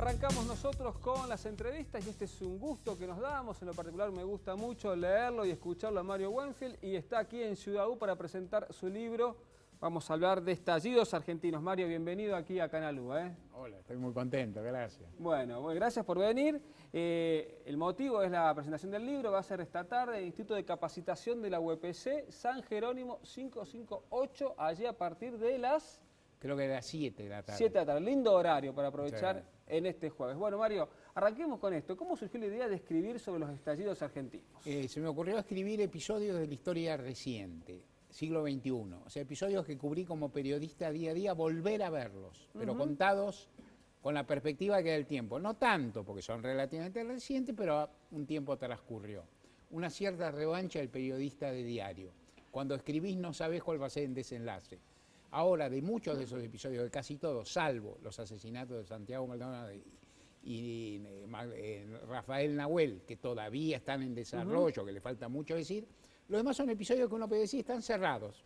Arrancamos nosotros con las entrevistas y este es un gusto que nos damos. En lo particular me gusta mucho leerlo y escucharlo a Mario Wenfield y está aquí en Ciudad U para presentar su libro. Vamos a hablar de estallidos argentinos. Mario, bienvenido aquí a Canal U. Hola, estoy muy contento, gracias. Bueno, gracias por venir. El motivo es la presentación del libro, va a ser esta tarde en el Instituto de Capacitación de la UPC, San Jerónimo 558, allí a partir de las... Creo que a las 7 de la tarde. 7 de la tarde, lindo horario para aprovechar en este jueves. Bueno, Mario, arranquemos con esto. ¿Cómo surgió la idea de escribir sobre los estallidos argentinos? Se me ocurrió escribir episodios de la historia reciente, siglo XXI. O sea, episodios que cubrí como periodista día a día, volver a verlos, pero contados con la perspectiva que da el tiempo. No tanto, porque son relativamente recientes, pero un tiempo transcurrió. Una cierta revancha del periodista de diario. Cuando escribís no sabés cuál va a ser el desenlace. Ahora, de muchos de esos episodios, de casi todos, salvo los asesinatos de Santiago Maldonado y Rafael Nahuel, que todavía están en desarrollo, que le falta mucho decir, los demás son episodios que uno puede decir están cerrados.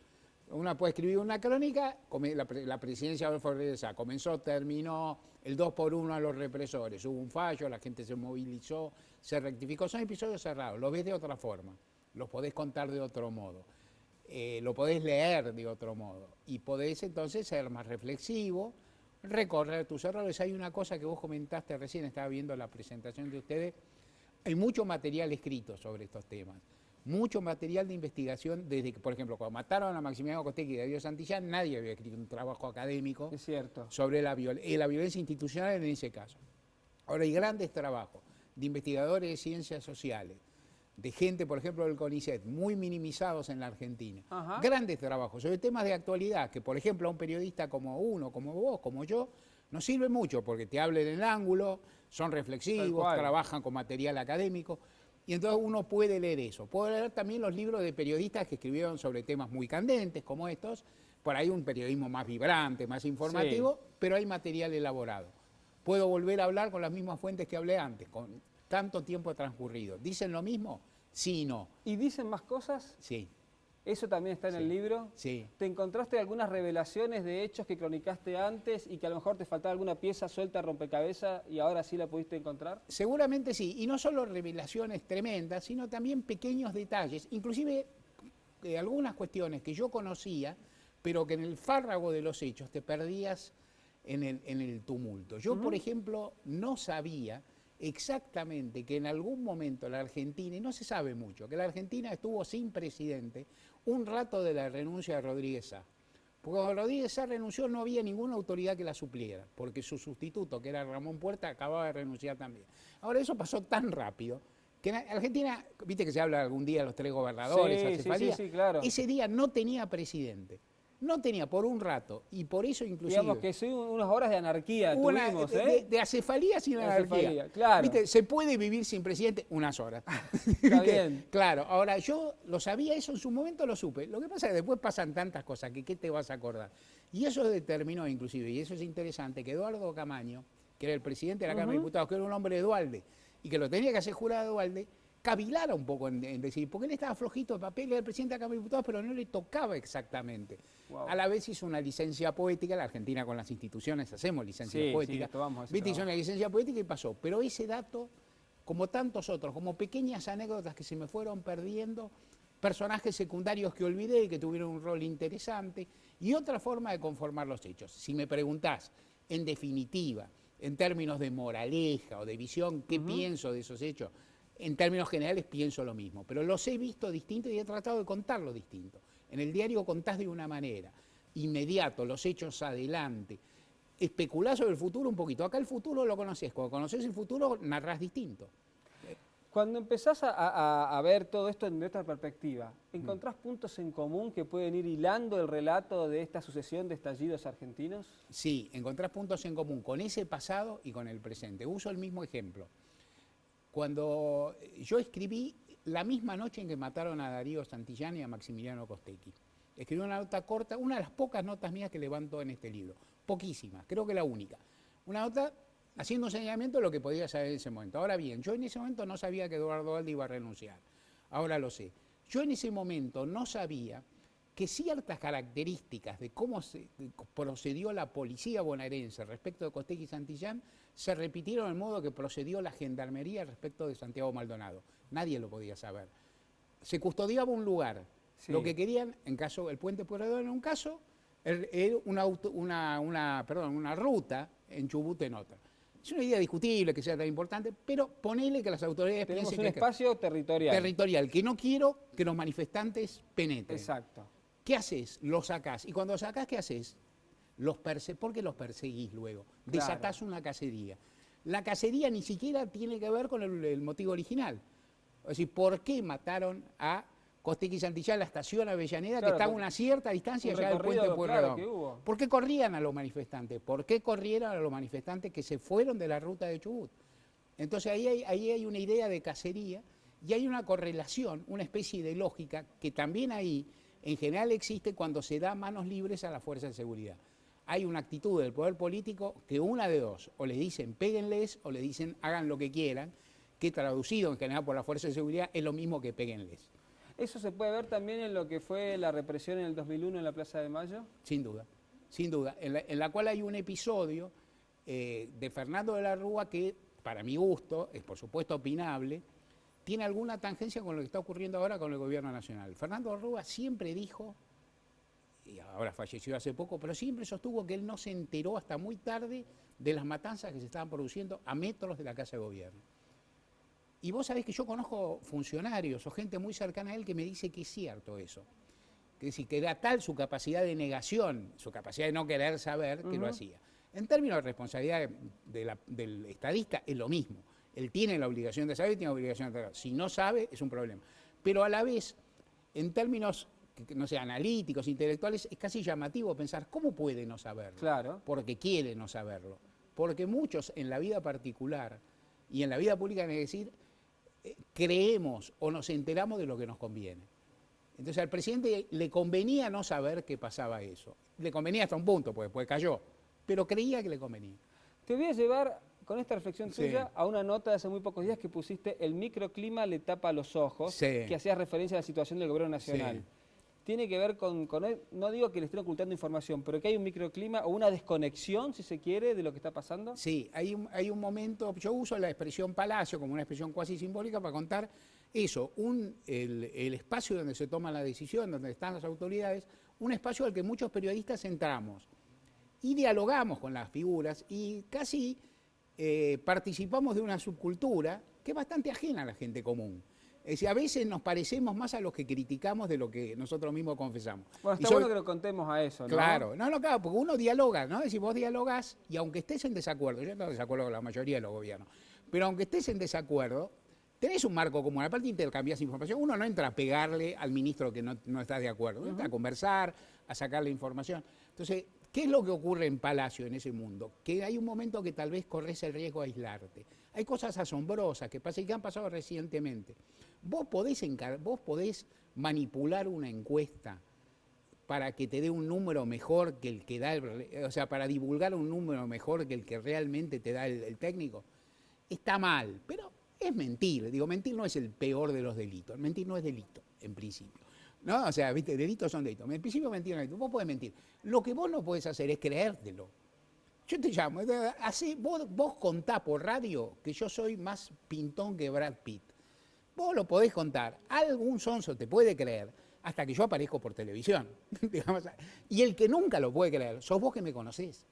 Uno puede escribir una crónica, la presidencia de Adolfo Rodríguez Sá comenzó, terminó, el 2-1 a los represores, hubo un fallo, la gente se movilizó, se rectificó, son episodios cerrados, los ves de otra forma, los podés contar de otro modo. Lo podés leer de otro modo y podés entonces ser más reflexivo, recorrer tus errores. Hay una cosa que vos comentaste recién, estaba viendo la presentación de ustedes, hay mucho material escrito sobre estos temas, mucho material de investigación, desde que, por ejemplo, cuando mataron a Maximiliano Costecchi y Darío Santillán, nadie había escrito un trabajo académico sobre la violencia institucional en ese caso. Ahora hay grandes trabajos de investigadores de ciencias sociales, de gente, por ejemplo, del CONICET, muy minimizados en la Argentina. Grandes trabajos sobre temas de actualidad, que por ejemplo a un periodista como uno, como vos, como yo, nos sirve mucho porque te hablan en el ángulo, son reflexivos, trabajan con material académico, y entonces uno puede leer eso. Puede leer también los libros de periodistas que escribieron sobre temas muy candentes, como estos, por ahí un periodismo más vibrante, más informativo, pero hay material elaborado. Puedo volver a hablar con las mismas fuentes que hablé antes, con tanto tiempo transcurrido. ¿Dicen lo mismo? Sí y no. ¿Y dicen más cosas? Sí. ¿Eso también está en el libro? Sí. ¿Te encontraste algunas revelaciones de hechos que cronicaste antes y que a lo mejor te faltaba alguna pieza suelta, rompecabezas, y ahora sí la pudiste encontrar? Seguramente sí. Y no solo revelaciones tremendas, sino también pequeños detalles, inclusive algunas cuestiones que yo conocía, pero que en el fárrago de los hechos te perdías en el tumulto. Yo, por ejemplo, no sabía exactamente que en algún momento la Argentina, y no se sabe mucho, que la Argentina estuvo sin presidente un rato de la renuncia de Rodríguez Sá. Porque cuando Rodríguez Sá renunció no había ninguna autoridad que la supliera, porque su sustituto, que era Ramón Puerta, acababa de renunciar también. Ahora eso pasó tan rápido que en Argentina, viste que se habla algún día de los 3 gobernadores, acefalía, sí, claro. Ese día no tenía presidente. No tenía por un rato, y por eso inclusive... Digamos que son unas horas de anarquía tuvimos, de acefalía sin anarquía. Claro. ¿Viste? Se puede vivir sin presidente unas horas. Está bien. Claro, ahora yo lo sabía eso en su momento, lo supe. Lo que pasa es que después pasan tantas cosas que ¿qué te vas a acordar? Y eso determinó inclusive, y eso es interesante, que Eduardo Camaño, que era el presidente de la Cámara de Diputados, que era un hombre de Duhalde, y que lo tenía que hacer jurar a Duhalde, cavilara un poco en decir, porque él estaba flojito de papel, era el presidente de la Cámara de Diputados, pero no le tocaba exactamente. Wow. A la vez hizo una licencia poética, la Argentina con las instituciones hacemos licencias poéticas, hizo una licencia poética y pasó. Pero ese dato, como tantos otros, como pequeñas anécdotas que se me fueron perdiendo, personajes secundarios que olvidé y que tuvieron un rol interesante, y otra forma de conformar los hechos. Si me preguntás, en definitiva, en términos de moraleja o de visión, ¿qué pienso de esos hechos? En términos generales pienso lo mismo, pero los he visto distintos y he tratado de contarlo distinto. En el diario contás de una manera, inmediato, los hechos adelante. Especulás sobre el futuro un poquito. Acá el futuro lo conocés, cuando conocés el futuro narrás distinto. Cuando empezás a ver todo esto desde esta perspectiva, ¿encontrás puntos en común que pueden ir hilando el relato de esta sucesión de estallidos argentinos? Sí, encontrás puntos en común con ese pasado y con el presente. Uso el mismo ejemplo. Cuando yo escribí la misma noche en que mataron a Darío Santillán y a Maximiliano Costecchi. Escribí una nota corta, una de las pocas notas mías que levanto en este libro. Poquísimas, creo que la única. Una nota haciendo un señalamiento de lo que podía saber en ese momento. Ahora bien, yo en ese momento no sabía que Eduardo Duhalde iba a renunciar. Ahora lo sé. Yo en ese momento no sabía que ciertas características de cómo se procedió la policía bonaerense respecto de Costecchi y Santillán se repitieron el modo que procedió la gendarmería respecto de Santiago Maldonado. Nadie lo podía saber. Se custodiaba un lugar. Sí. Lo que querían, en caso el puente Pueyrredón en un caso, era una ruta en Chubut en otra. Es una idea discutible que sea tan importante, pero ponele que las autoridades Tenemos piensen un espacio territorial. territorial, que no quiero que los manifestantes penetren. Exacto. ¿Qué haces? Los sacás. Y cuando los sacás, ¿qué haces? ¿Por qué los perseguís luego? Claro. Desatás una cacería. La cacería ni siquiera tiene que ver con el motivo original. Es decir, ¿por qué mataron a Costequi y Santillán, la estación Avellaneda, Claro, que estaba a una cierta distancia un ya del puente recorrido, Pueyrredón? claro, que hubo. ¿Por qué corrían a los manifestantes? ¿Por qué corrieron a los manifestantes que se fueron de la ruta de Chubut? Entonces ahí hay una idea de cacería y hay una correlación, una especie de lógica que también ahí en general existe cuando se da manos libres a las fuerzas de seguridad. Hay una actitud del poder político que una de dos, o les dicen péguenles o les dicen hagan lo que quieran, que traducido en general por las fuerzas de seguridad es lo mismo que péguenles. ¿Eso se puede ver también en lo que fue la represión en el 2001 en la Plaza de Mayo? Sin duda, en la cual hay un episodio de Fernando de la Rúa que, para mi gusto, es por supuesto opinable, tiene alguna tangencia con lo que está ocurriendo ahora con el gobierno nacional. Fernando de la Rúa siempre dijo, y ahora falleció hace poco, pero siempre sostuvo que él no se enteró hasta muy tarde de las matanzas que se estaban produciendo a metros de la Casa de Gobierno. Y vos sabés que yo conozco funcionarios o gente muy cercana a él que me dice que es cierto eso. Es decir, que era tal su capacidad de negación, su capacidad de no querer saber, que lo hacía. En términos de responsabilidad del estadista es lo mismo. Él tiene la obligación de saber y tiene la obligación de saber. Si no sabe, es un problema. Pero a la vez, en términos, no sé, analíticos, intelectuales, es casi llamativo pensar, ¿cómo puede no saberlo? Claro. Porque quiere no saberlo. Porque muchos en la vida particular y en la vida pública, es decir, creemos o nos enteramos de lo que nos conviene. Entonces al presidente le convenía no saber que pasaba eso. Le convenía hasta un punto, pues después cayó, pero creía que le convenía. Te voy a llevar con esta reflexión Sí. tuya a una nota de hace muy pocos días que pusiste, el microclima le tapa los ojos, Sí. que hacías referencia a la situación del gobierno nacional. Sí. Tiene que ver con no digo que le estén ocultando información, pero que hay un microclima o una desconexión, si se quiere, de lo que está pasando. Sí, hay un momento, yo uso la expresión palacio como una expresión cuasi simbólica para contar eso, el espacio donde se toma la decisión, donde están las autoridades, un espacio al que muchos periodistas entramos y dialogamos con las figuras y casi participamos de una subcultura que es bastante ajena a la gente común. Es decir, a veces nos parecemos más a los que criticamos de lo que nosotros mismos confesamos. Bueno, está bueno que lo contemos a eso, ¿no? Claro, claro, porque uno dialoga, ¿no? Es decir, vos dialogás y aunque estés en desacuerdo, yo estoy en desacuerdo con la mayoría de los gobiernos, pero aunque estés en desacuerdo, tenés un marco común, aparte intercambiás información, uno no entra a pegarle al ministro que no está de acuerdo, uno entra a conversar, a sacarle información. Entonces, ¿qué es lo que ocurre en Palacio, en ese mundo? Que hay un momento que tal vez corres el riesgo de aislarte. Hay cosas asombrosas que pasan y que han pasado recientemente. Vos podés manipular una encuesta para que te dé un número mejor que el que da, o sea, para divulgar un número mejor que el que realmente te da el técnico. Está mal, pero es mentir. Digo, mentir no es el peor de los delitos. Mentir no es delito, en principio. ¿No? O sea, ¿viste? Delitos son delitos. En principio mentir no es delito. Vos podés mentir. Lo que vos no podés hacer es creértelo. Yo te llamo, vos contá por radio que yo soy más pintón que Brad Pitt. Vos lo podés contar, algún sonso te puede creer hasta que yo aparezco por televisión. Digamos, y el que nunca lo puede creer, sos vos que me conocés.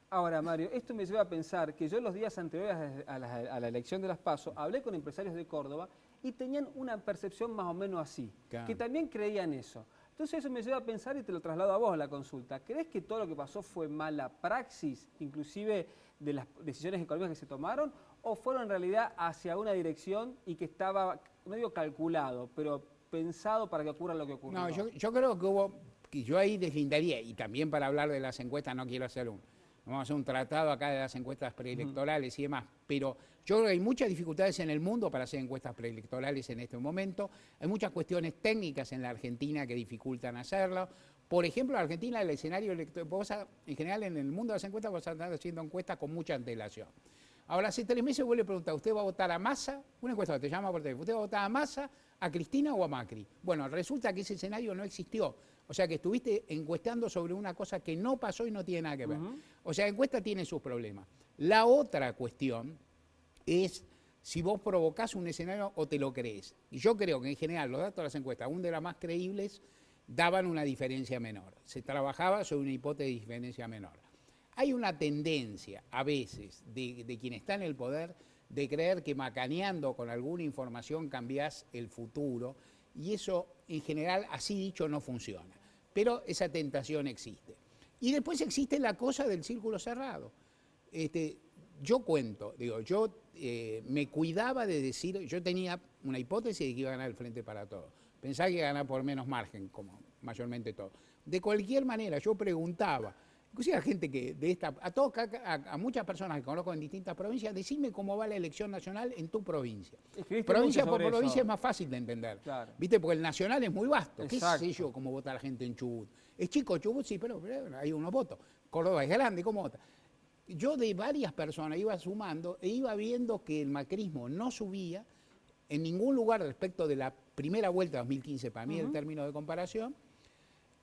Ahora, Mario, esto me lleva a pensar que yo los días anteriores a la elección de las PASO hablé con empresarios de Córdoba y tenían una percepción más o menos así, Claro. que también creían eso. Entonces eso me lleva a pensar y te lo traslado a vos la consulta. ¿Crees que todo lo que pasó fue mala praxis, inclusive de las decisiones económicas que se tomaron, o fueron en realidad hacia una dirección y que estaba, no digo calculado, pero pensado para que ocurra lo que ocurrió? No, yo creo que hubo, que yo ahí deslindaría, y también para hablar de las encuestas no quiero hacer vamos a hacer un tratado acá de las encuestas preelectorales y demás, pero yo creo que hay muchas dificultades en el mundo para hacer encuestas preelectorales en este momento, hay muchas cuestiones técnicas en la Argentina que dificultan hacerlo. Por ejemplo, en Argentina el escenario electoral, en general en el mundo de las encuestas vos andás haciendo encuestas con mucha antelación. Ahora, hace 3 meses vos le preguntás, ¿usted va a votar a Massa? Una encuesta que te llama por teléfono, ¿usted va a votar a Massa, a Cristina o a Macri? Bueno, resulta que ese escenario no existió. O sea que estuviste encuestando sobre una cosa que no pasó y no tiene nada que ver. O sea, la encuesta tiene sus problemas. La otra cuestión es si vos provocás un escenario o te lo crees. Y yo creo que en general los datos de las encuestas, aún de las más creíbles, daban una diferencia menor. Se trabajaba sobre una hipótesis de diferencia menor. Hay una tendencia a veces de quien está en el poder de creer que macaneando con alguna información cambiás el futuro, y eso en general así dicho no funciona. Pero esa tentación existe. Y después existe la cosa del círculo cerrado. Yo cuento, digo, yo me cuidaba de decir, yo tenía una hipótesis de que iba a ganar el Frente para Todos. Pensaba que iba a ganar por menos margen, como mayormente todo. De cualquier manera, yo preguntaba, inclusive a gente que de esta, a muchas personas que conozco en distintas provincias, decime cómo va la elección nacional en tu provincia. Provincia por provincia es más fácil de entender. Claro. ¿Viste? Porque el nacional es muy vasto. Exacto. ¿Qué sé yo cómo vota la gente en Chubut? Es chico Chubut, sí, pero hay unos votos. Córdoba es grande, ¿cómo vota? Yo de varias personas iba sumando e iba viendo que el macrismo no subía en ningún lugar respecto de la primera vuelta de 2015, para mí el término de comparación,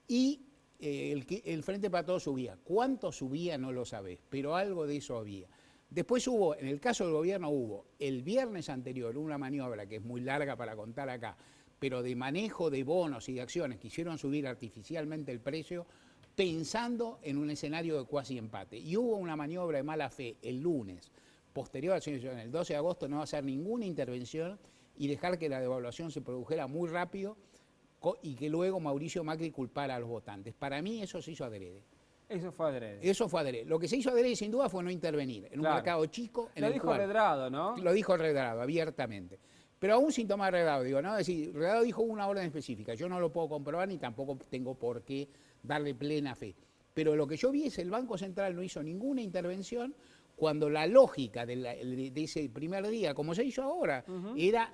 y el Frente para Todos subía. ¿Cuánto subía? No lo sabés, pero algo de eso había. Después hubo, en el caso del gobierno hubo, el viernes anterior, una maniobra que es muy larga para contar acá, pero de manejo de bonos y de acciones que hicieron subir artificialmente el precio, pensando en un escenario de cuasi empate. Y hubo una maniobra de mala fe el lunes, posterior a la elección, el 12 de agosto, no va a hacer ninguna intervención y dejar que la devaluación se produjera muy rápido y que luego Mauricio Macri culpara a los votantes. Para mí eso se hizo adrede. Eso fue adrede. Eso fue adrede. Lo que se hizo adrede sin duda fue no intervenir en un mercado chico. Lo dijo Redrado, ¿no? Lo dijo Redrado, abiertamente. Pero aún sin tomar Redrado, digo, ¿no? Es decir, Redrado dijo una orden específica. Yo no lo puedo comprobar ni tampoco tengo por qué darle plena fe. Pero lo que yo vi es el Banco Central no hizo ninguna intervención cuando la lógica de ese primer día, como se hizo ahora, era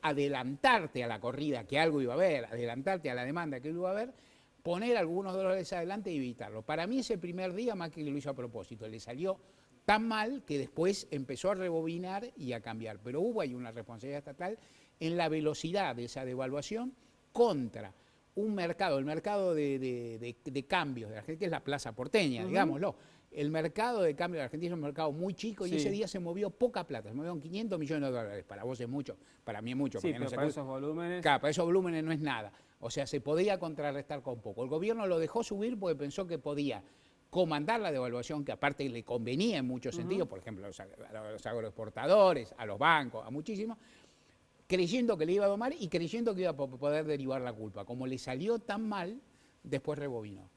adelantarte a la corrida que algo iba a haber, adelantarte a la demanda que algo iba a haber, poner algunos dólares adelante y evitarlo. Para mí ese primer día Macri lo hizo a propósito, le salió tan mal que después empezó a rebobinar y a cambiar. Pero hubo ahí una responsabilidad estatal en la velocidad de esa devaluación contra un mercado, el mercado de cambios de Argentina, que es la plaza porteña, digámoslo. El mercado de cambio de Argentina es un mercado muy chico y ese día se movió poca plata, se movieron 500 millones de dólares. Para vos es mucho, para mí es mucho. Sí, pero para esos volúmenes... Claro, para esos volúmenes no es nada. O sea, se podía contrarrestar con poco. El gobierno lo dejó subir porque pensó que podía comandar la devaluación, que aparte le convenía en muchos sentidos, por ejemplo, a los agroexportadores, a los bancos, a muchísimos, creyendo que le iba a domar y creyendo que iba a poder derivar la culpa. Como le salió tan mal, después rebobinó.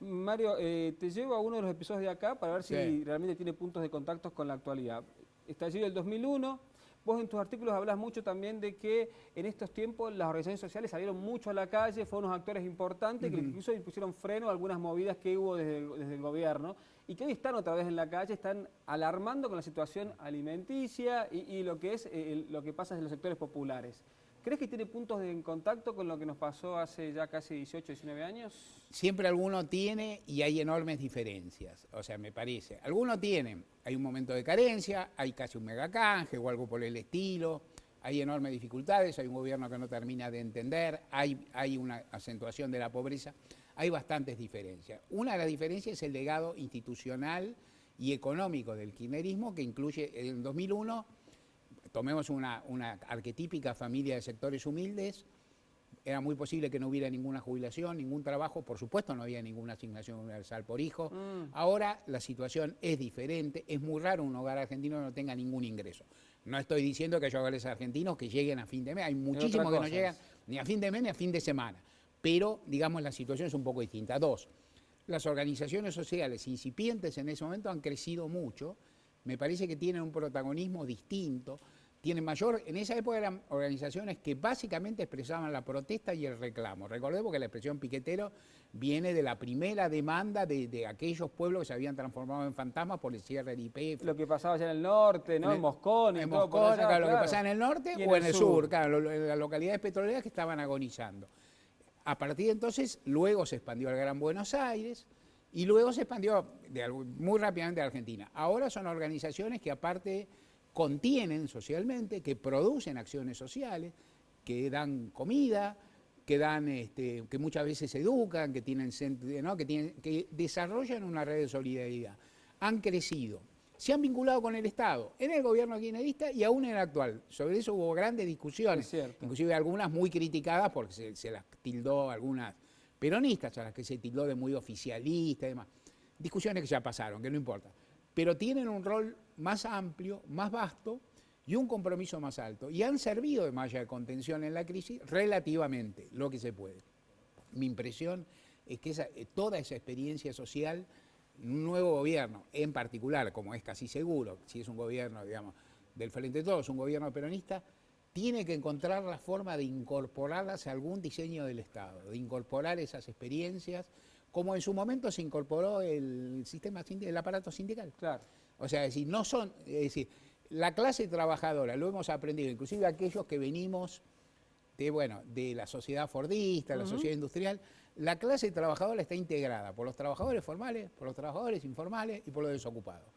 Mario, te llevo a uno de los episodios de acá para ver si realmente tiene puntos de contacto con la actualidad. Estallido del 2001, vos en tus artículos hablas mucho también de que en estos tiempos las organizaciones sociales salieron mucho a la calle, fueron unos actores importantes que incluso pusieron freno a algunas movidas que hubo desde el gobierno y que hoy están otra vez en la calle, están alarmando con la situación alimenticia y lo que es lo que pasa en los sectores populares. ¿Crees que tiene puntos de contacto con lo que nos pasó hace ya casi 18, 19 años? Siempre alguno tiene y hay enormes diferencias, o sea, me parece. Alguno tiene, hay un momento de carencia, hay casi un megacanje o algo por el estilo, hay enormes dificultades, hay un gobierno que no termina de entender, hay una acentuación de la pobreza, hay bastantes diferencias. Una de las diferencias es el legado institucional y económico del kirchnerismo, que incluye en 2001... Tomemos una arquetípica familia de sectores humildes, era muy posible que no hubiera ninguna jubilación, ningún trabajo, por supuesto no había ninguna asignación universal por hijo. Ahora la situación es diferente, es muy raro un hogar argentino que no tenga ningún ingreso. No estoy diciendo que haya hogares argentinos que lleguen a fin de mes, hay muchísimos que no llegan ni a fin de mes ni a fin de semana, pero digamos la situación es un poco distinta. Dos, las organizaciones sociales incipientes en ese momento han crecido mucho, me parece que tienen un protagonismo distinto, tienen mayor, en esa época eran organizaciones que básicamente expresaban la protesta y el reclamo. Recordemos que la expresión piquetero viene de la primera demanda de aquellos pueblos que se habían transformado en fantasmas por el cierre del YPF. Lo que pasaba allá en el norte, ¿no? En Moscón, en Moscón, claro, lo que pasaba en el norte o en el sur, claro, en las localidades petroleras que estaban agonizando. A partir de entonces, luego se expandió al Gran Buenos Aires y luego se expandió muy rápidamente a Argentina. Ahora son organizaciones que aparte contienen socialmente, que producen acciones sociales, que dan comida, que muchas veces educan, que tienen, ¿no? que desarrollan una red de solidaridad. Han crecido, se han vinculado con el Estado, en el gobierno kirchnerista y aún en el actual. Sobre eso hubo grandes discusiones, inclusive algunas muy criticadas porque se las tildó algunas peronistas, a las que se tildó de muy oficialista y demás. Discusiones que ya pasaron, que no importa. Pero tienen un rol más amplio, más vasto y un compromiso más alto. Y han servido de malla de contención en la crisis relativamente, lo que se puede. Mi impresión es que toda esa experiencia social, un nuevo gobierno, en particular, como es casi seguro, si es un gobierno, digamos, del Frente de Todos, un gobierno peronista, tiene que encontrar la forma de incorporarlas a algún diseño del Estado, de incorporar esas experiencias, como en su momento se incorporó el aparato sindical. Claro. O sea, es decir, la clase trabajadora, lo hemos aprendido, inclusive aquellos que venimos de la sociedad fordista, la sociedad industrial, la clase trabajadora está integrada por los trabajadores formales, por los trabajadores informales y por los desocupados.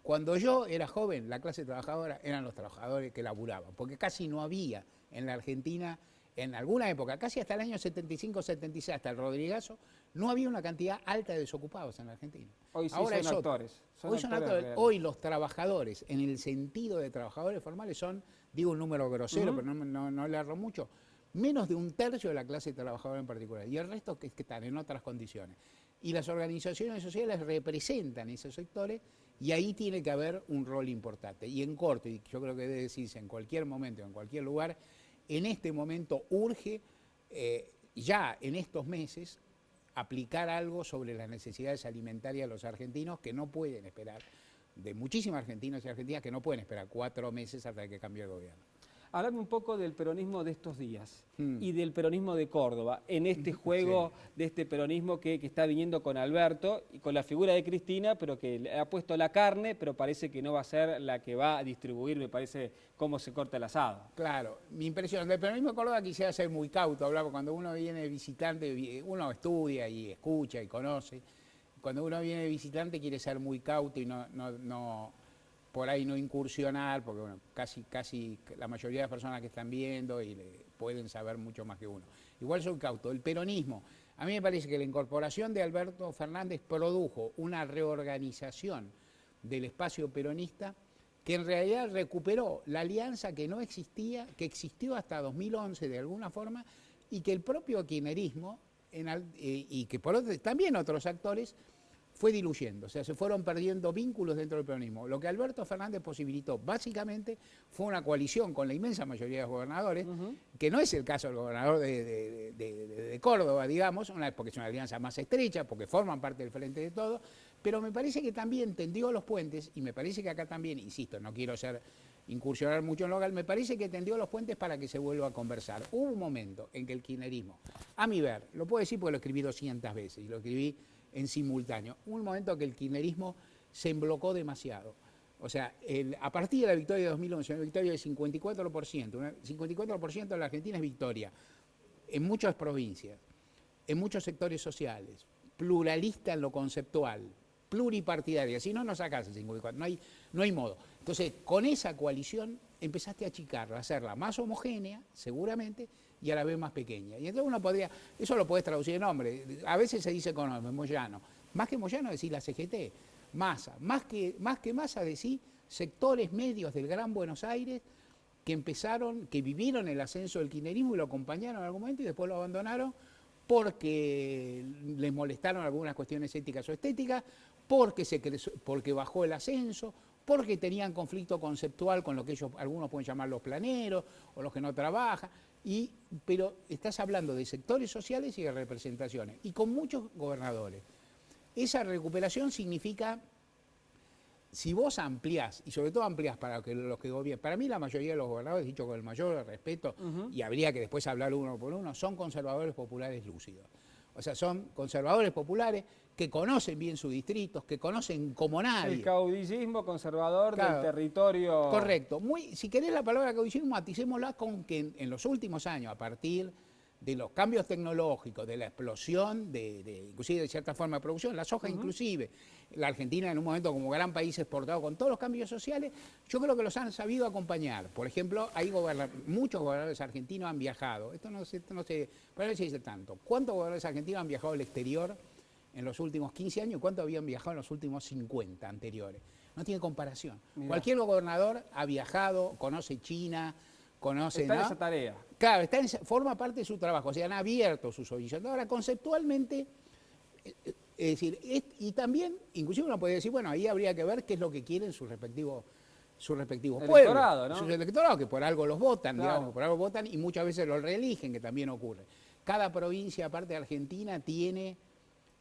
Cuando yo era joven, la clase trabajadora eran los trabajadores que laburaban, porque casi no había en la Argentina, en alguna época, casi hasta el año 75-76, hasta el Rodrigazo, no había una cantidad alta de desocupados en la Argentina. Hoy sí son actores. Hoy los trabajadores, en el sentido de trabajadores formales, son, digo un número grosero, pero no le erro mucho, menos de un tercio de la clase trabajadora en particular, y el resto que están en otras condiciones. Y las organizaciones sociales representan esos sectores, y ahí tiene que haber un rol importante. Y en corto, y yo creo que debe decirse en cualquier momento, en cualquier lugar, en este momento urge, ya en estos meses, aplicar algo sobre las necesidades alimentarias de los argentinos que no pueden esperar, de muchísimos argentinos y argentinas que no pueden esperar 4 meses hasta que cambie el gobierno. Háblame un poco del peronismo de estos días y del peronismo de Córdoba, en este juego de este peronismo que está viniendo con Alberto y con la figura de Cristina, pero que le ha puesto la carne, pero parece que no va a ser la que va a distribuir, me parece, cómo se corta el asado. Claro, mi impresión del peronismo de Córdoba quisiera ser muy cauto, hablaba cuando uno viene de visitante, uno estudia y escucha y conoce, cuando uno viene de visitante quiere ser muy cauto y no por ahí no incursionar, porque bueno, casi la mayoría de las personas que están viendo y pueden saber mucho más que uno. Igual soy cauto. El peronismo, a mí me parece que la incorporación de Alberto Fernández produjo una reorganización del espacio peronista que en realidad recuperó la alianza que no existía, que existió hasta 2011 de alguna forma, y que el propio kirchnerismo, y que por también otros actores, fue diluyendo, o sea, se fueron perdiendo vínculos dentro del peronismo. Lo que Alberto Fernández posibilitó, básicamente, fue una coalición con la inmensa mayoría de los gobernadores, que no es el caso del gobernador de Córdoba, digamos, porque es una alianza más estrecha, porque forman parte del Frente de Todos, pero me parece que también tendió los puentes, y me parece que acá también, insisto, no quiero incursionar mucho en lo local, me parece que tendió los puentes para que se vuelva a conversar. Hubo un momento en que el kirchnerismo, a mi ver, lo puedo decir porque lo escribí 200 veces, y lo escribí en simultáneo, un momento que el kirchnerismo se emblocó demasiado. O sea, a partir de la victoria de 2011, una victoria del 54%, 54% de la Argentina es victoria, en muchas provincias, en muchos sectores sociales, pluralista en lo conceptual, pluripartidaria, si no, no sacás el 54, no hay modo. Entonces, con esa coalición empezaste a achicarla, a hacerla más homogénea, seguramente, y a la vez más pequeña. Y entonces uno podría, eso lo podés traducir en nombre, a veces se dice con nombre, Moyano. Más que Moyano decir la CGT, Massa, más que Massa decir sectores medios del Gran Buenos Aires que vivieron el ascenso del kirchnerismo y lo acompañaron en algún momento y después lo abandonaron porque les molestaron algunas cuestiones éticas o estéticas, porque bajó el ascenso, porque tenían conflicto conceptual con lo que algunos pueden llamar los planeros o los que no trabajan, pero estás hablando de sectores sociales y de representaciones, y con muchos gobernadores. Esa recuperación significa, si vos ampliás, y sobre todo ampliás para que los que gobiernan, para mí la mayoría de los gobernadores, dicho con el mayor respeto, y habría que después hablar uno por uno, son conservadores populares lúcidos. O sea, son conservadores populares que conocen bien sus distritos, que conocen como nadie. El caudillismo conservador del territorio. Correcto. Si querés la palabra caudillismo, maticémosla con que en los últimos años, a partir de los cambios tecnológicos, de la explosión, inclusive de cierta forma de producción, la soja inclusive, la Argentina en un momento como gran país exportador con todos los cambios sociales, yo creo que los han sabido acompañar. Por ejemplo, muchos gobernadores argentinos han viajado, esto no se dice tanto. ¿Cuántos gobernadores argentinos han viajado al exterior en los últimos 15 años y cuántos habían viajado en los últimos 50 anteriores? No tiene comparación. Mirá. Cualquier gobernador ha viajado, conoce China, conoce... Está en esa tarea. Claro, forma parte de su trabajo, o sea, han abierto sus horizontes. Ahora, conceptualmente, es decir, y también, inclusive uno puede decir, bueno, ahí habría que ver qué es lo que quieren sus respectivos pueblos, ¿no? Sus electorados, que por algo los votan, claro. digamos, por algo votan y muchas veces los reeligen, que también ocurre. Cada provincia, aparte de Argentina, tiene...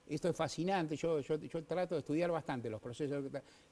Esto es fascinante, yo trato de estudiar bastante los procesos.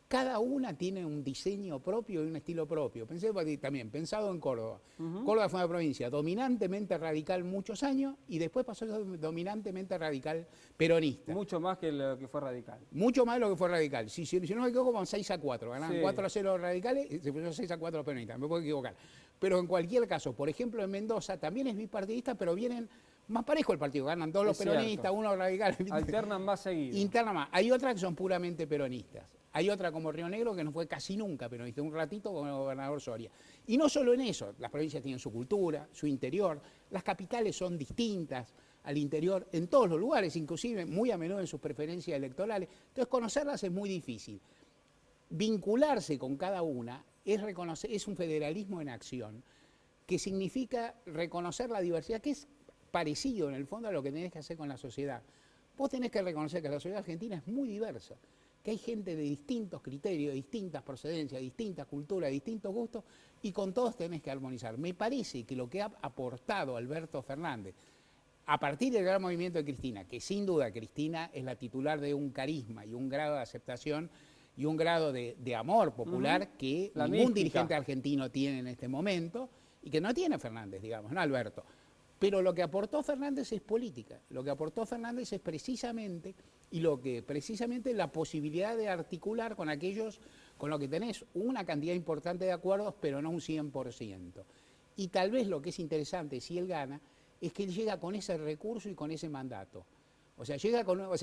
Cada una tiene un diseño propio y un estilo propio. Pensado en Córdoba. Córdoba fue una provincia dominantemente radical muchos años y después pasó a ser dominantemente radical peronista. Mucho más que lo que fue radical. Mucho más de lo que fue radical. Si no me equivoco, con 6-4. Ganaron 4-0 radicales y se pusieron 6-4 peronistas. Me puedo equivocar. Pero en cualquier caso, por ejemplo, en Mendoza también es bipartidista, pero vienen... más parejo el partido, ganan todos los peronistas, uno radical. Alternan más seguido. Internan más. Hay otras que son puramente peronistas. Hay otra como Río Negro que no fue casi nunca peronista, un ratito con el gobernador Soria. Y no solo en eso, las provincias tienen su cultura, su interior, las capitales son distintas al interior en todos los lugares, inclusive muy a menudo en sus preferencias electorales. Entonces conocerlas es muy difícil. Vincularse con cada una es un federalismo en acción, que significa reconocer la diversidad, que es parecido en el fondo a lo que tenés que hacer con la sociedad. Vos tenés que reconocer que la sociedad argentina es muy diversa, que hay gente de distintos criterios, de distintas procedencias, de distintas culturas, de distintos gustos, y con todos tenés que armonizar. Me parece que lo que ha aportado Alberto Fernández, a partir del gran movimiento de Cristina, que sin duda Cristina es la titular de un carisma y un grado de aceptación y un grado de amor popular que ningún dirigente argentino tiene en este momento, y que no tiene Fernández, digamos, no Alberto. Pero lo que aportó Fernández es política, lo que aportó Fernández es precisamente la posibilidad de articular con aquellos con los que tenés una cantidad importante de acuerdos, pero no un 100%. Y tal vez lo que es interesante, si él gana, es que él llega con ese recurso y con ese mandato. O sea,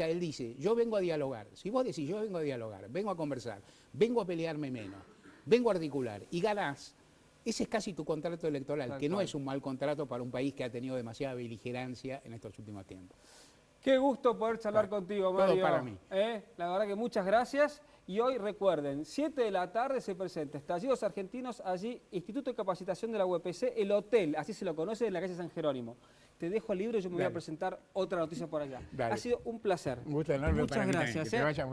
él dice, yo vengo a dialogar. Si vos decís, yo vengo a dialogar, vengo a conversar, vengo a pelearme menos, vengo a articular y ganás, ese es casi tu contrato electoral, que no es un mal contrato para un país que ha tenido demasiada beligerancia en estos últimos tiempos. Qué gusto poder charlar contigo, Mario. Todo para mí. La verdad que muchas gracias. Y hoy recuerden, 7 de la tarde se presenta Estallidos Argentinos, allí Instituto de Capacitación de la UPC, el hotel, así se lo conoce, en la calle San Jerónimo. Te dejo el libro y yo me voy a presentar otra noticia por allá. Ha sido un placer. Un gusto enorme. Muchas gracias. Que te vaya muy bien.